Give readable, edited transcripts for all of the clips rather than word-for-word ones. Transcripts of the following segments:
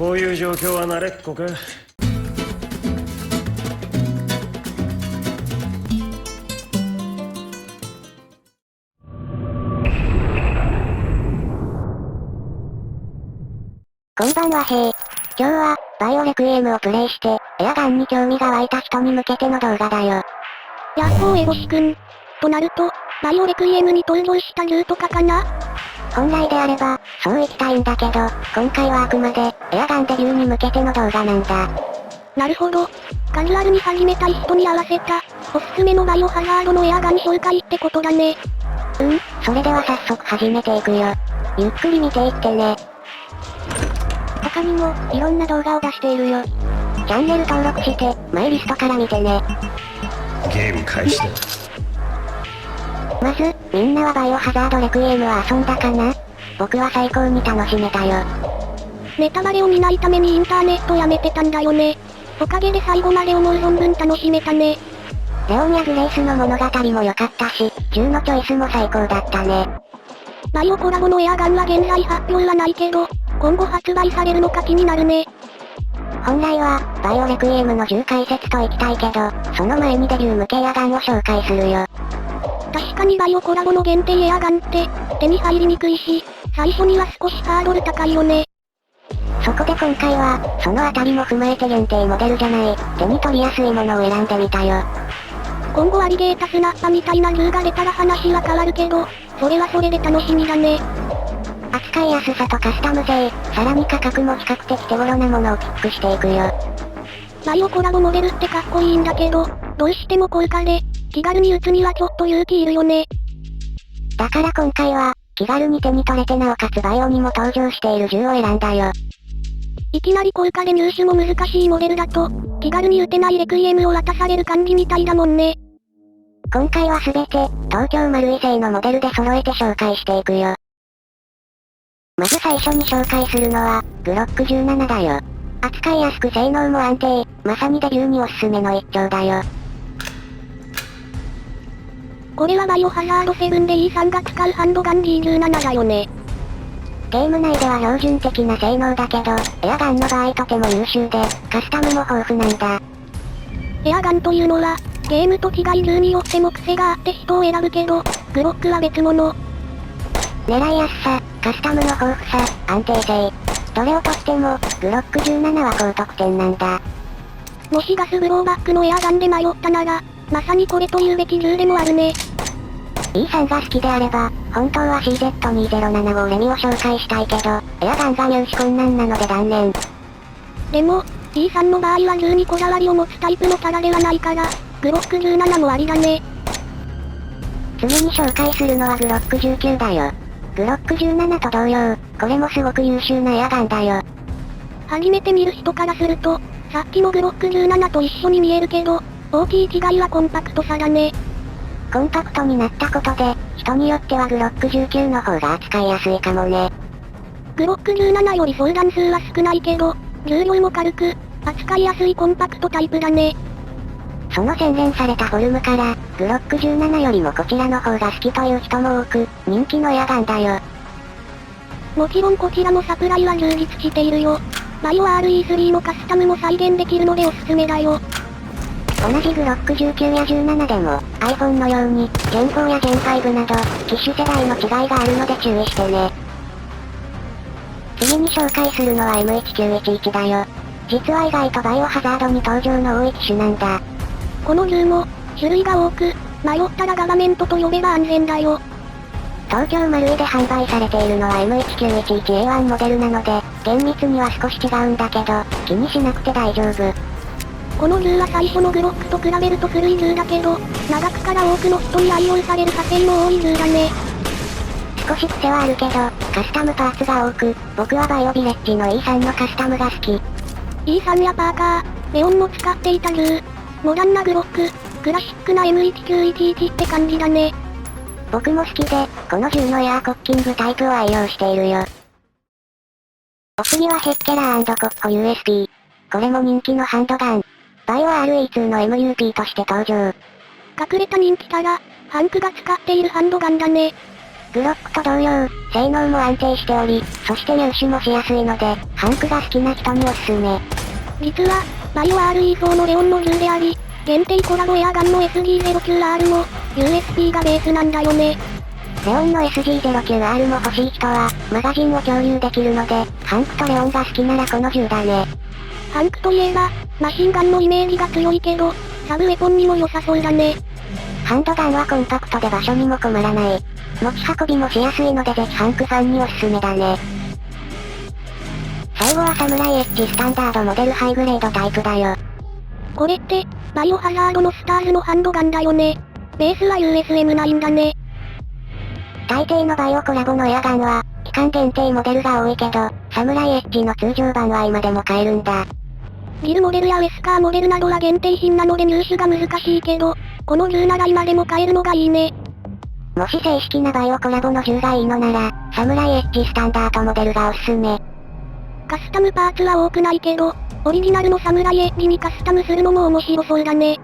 こういう状況は慣れっこか。こんばんは今日は、バイオレクイエムをプレイして、エアガンに興味が湧いた人に向けての動画だよ。やっほーエボシ君。となると、バイオレクイエムに登場した竜とかかな？本来であれば、そう行きたいんだけど、今回はあくまで、エアガンデビューに向けての動画なんだ。なるほど。カジュアルに始めたい人に合わせた、おすすめのバイオハザードのエアガン紹介ってことだね。それでは早速始めていくよ。ゆっくり見ていってね。他にも、いろんな動画を出しているよ。チャンネル登録して、マイリストから見てね。ゲーム開始だ。まず、みんなはバイオハザードレクイエムは遊んだかな？僕は最高に楽しめたよ。ネタバレを見ないためにインターネットやめてたんだよね。おかげで最後まで思う存分楽しめたね。レオンやグレイスの物語も良かったし、銃のチョイスも最高だったね。バイオコラボのエアガンは現在発表はないけど、今後発売されるのか気になるね。本来は、バイオレクイエムの銃解説と行きたいけど、その前にデビュー向けエアガンを紹介するよ。確かにバイオコラボの限定エアガンって、手に入りにくいし、最初には少しハードル高いよね。そこで今回は、そのあたりも踏まえて限定モデルじゃない、手に取りやすいものを選んでみたよ。今後アリゲータスナッパみたいな銃が出たら話は変わるけど、それはそれで楽しみだね。扱いやすさとカスタム性、さらに価格も比較的手頃なものをピックしていくよ。バイオコラボモデルってかっこいいんだけど、どうしても高価で、気軽に撃つにはちょっと勇気いるよね。だから今回は、気軽に手に取れてなおかつバイオにも登場している銃を選んだよ。いきなり高価で入手も難しいモデルだと、気軽に撃てないレクイエムを渡される感じみたいだもんね。今回はすべて、東京マルイ製のモデルで揃えて紹介していくよ。まず最初に紹介するのは、グロック17だよ。扱いやすく性能も安定、まさにデビューにおすすめの一丁だよ。これはバイオハザード7で E さんが使うハンドガン D17 だよね。ゲーム内では標準的な性能だけど、エアガンの場合とても優秀で、カスタムも豊富なんだ。エアガンというのは、ゲームと違い銃によっても癖があって人を選ぶけど、グロックは別物。狙いやすさ、カスタムの豊富さ、安定性。どれをとっても、グロック17は高得点なんだ。もしガスブローバックのエアガンで迷ったなら、まさにこれというべき銃でもあるね。E さんが好きであれば、本当は CZ2075 レミを紹介したいけど、エアガンが入手困難なので断念。でも、E さんの場合は銃にこだわりを持つタイプのキャラではないから、グロック17もありだね。次に紹介するのはグロック19だよ。グロック17と同様、これもすごく優秀なエアガンだよ。初めて見る人からすると、さっきのグロック17と一緒に見えるけど、大きい違いはコンパクトさだね。コンパクトになったことで、人によってはグロック19の方が扱いやすいかもね。グロック17より相談数は少ないけど、重量も軽く、扱いやすいコンパクトタイプだね。その洗練されたフォルムから、グロック17よりもこちらの方が好きという人も多く、人気のエアガンだよ。もちろんこちらもサプライは充実しているよ。バイオ RE3 のカスタムも再現できるのでおすすめだよ。同じグロック19や17でも、iPhone のように、Gen 4や Gen 5など、機種世代の違いがあるので注意してね。次に紹介するのは M1911 だよ。実は意外とバイオハザードに登場の多い機種なんだ。この銃も、種類が多く、迷ったらガバメントと呼べば安全だよ。東京マルイで販売されているのは M1911A1 モデルなので、厳密には少し違うんだけど、気にしなくて大丈夫。この銃は最初のグロックと比べると古い銃だけど、長くから多くの人に愛用される派生も多い銃だね。少し癖はあるけど、カスタムパーツが多く、僕はバイオビレッジの E さんのカスタムが好き。E さんやパーカー、レオンも使っていた銃。モダンなグロック、クラシックな M1911 って感じだね。僕も好きで、この銃のエアーコッキングタイプを愛用しているよ。お次はヘッケラーコッホ USP。これも人気のハンドガン。バイオ RE2 の MUP として登場。隠れた人気キャラ、ハンクが使っているハンドガンだね。グロックと同様、性能も安定しており、そして入手もしやすいので、ハンクが好きな人におすすめ。実は、バイオ RE4 のレオンの銃であり、限定コラボエアガンの SG09R も、USP がベースなんだよね。レオンの SG09R も欲しい人は、マガジンを共有できるので、ハンクとレオンが好きならこの銃だね。ハンクといえば、マシンガンのイメージが強いけど、サブウェポンにも良さそうだね。ハンドガンはコンパクトで場所にも困らない。持ち運びもしやすいのでぜひハンクファンにおすすめだね。最後はサムライエッジスタンダードモデルハイグレードタイプだよ。これって、バイオハザードのスターズのハンドガンだよね。ベースは USM9 だね。大抵のバイオコラボのエアガンは、期間限定モデルが多いけど、サムライエッジの通常版は今でも買えるんだ。ギルモデルやウェスカーモデルなどは限定品なので入手が難しいけど、この銃なら今でも買えるのがいいね。もし正式なバイオコラボの銃がいいのなら、サムライエッジスタンダードモデルがおすすめ。カスタムパーツは多くないけど、オリジナルのサムライエッジにカスタムするのも面白そうだね。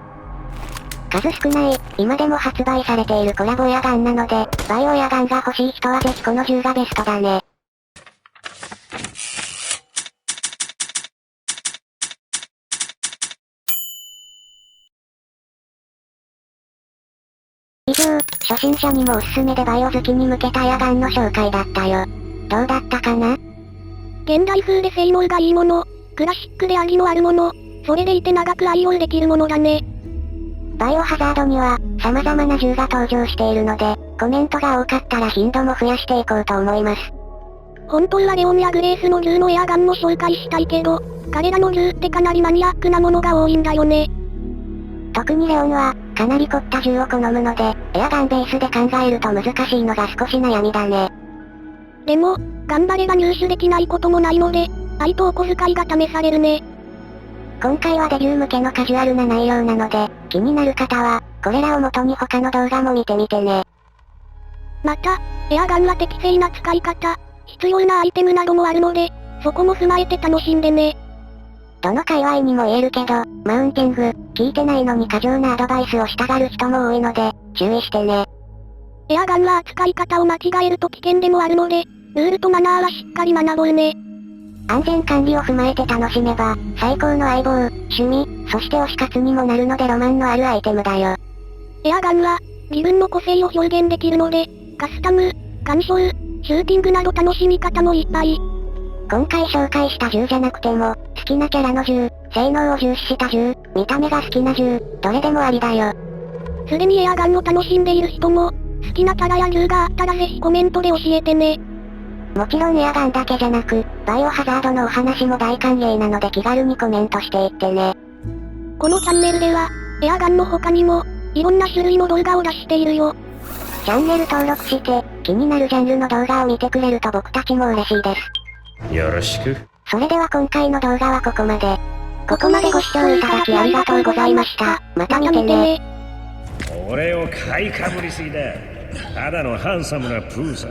数少ない、今でも発売されているコラボエアガンなので、バイオエアガンが欲しい人はぜひこの銃がベストだね。以上、初心者にもおすすめでバイオ好きに向けたエアガンの紹介だったよ。どうだったかな？現代風で性能がいいもの、クラシックで味のあるもの、それでいて長く愛用できるものだね。バイオハザードには、様々な銃が登場しているので、コメントが多かったら頻度も増やしていこうと思います。本当はレオンやグレースの銃のエアガンも紹介したいけど、彼らの銃ってかなりマニアックなものが多いんだよね。特にレオンは、かなり凝った銃を好むので、エアガンベースで考えると難しいのが少し悩みだね。でも、頑張れば入手できないこともないので、愛とお小遣いが試されるね。今回はデビュー向けのカジュアルな内容なので、気になる方は、これらを元に他の動画も見てみてね。また、エアガンは適正な使い方、必要なアイテムなどもあるので、そこも踏まえて楽しんでね。どの界隈にも言えるけど、マウンティング、聞いてないのに過剰なアドバイスをしたがる人も多いので、注意してね。エアガンは扱い方を間違えると危険でもあるので、ルールとマナーはしっかり学ぼうね。安全管理を踏まえて楽しめば、最高の相棒、趣味、そして推し活にもなるのでロマンのあるアイテムだよ。エアガンは、自分の個性を表現できるので、カスタム、鑑賞、シューティングなど楽しみ方もいっぱい。今回紹介した銃じゃなくても、好きなキャラの銃、性能を重視した銃、見た目が好きな銃、どれでもありだよ。すでにエアガンを楽しんでいる人も、好きなキャラや銃があったらぜひコメントで教えてね。もちろんエアガンだけじゃなく、バイオハザードのお話も大歓迎なので気軽にコメントしていってね。このチャンネルでは、エアガンの他にも、いろんな種類の動画を出しているよ。チャンネル登録して、気になるジャンルの動画を見てくれると僕たちも嬉しいです。よろしく。それでは今回の動画はここまで。ここまでご視聴いただきありがとうございました。また見てね。俺を買いかぶりすぎだ。ただのハンサムなプーさ。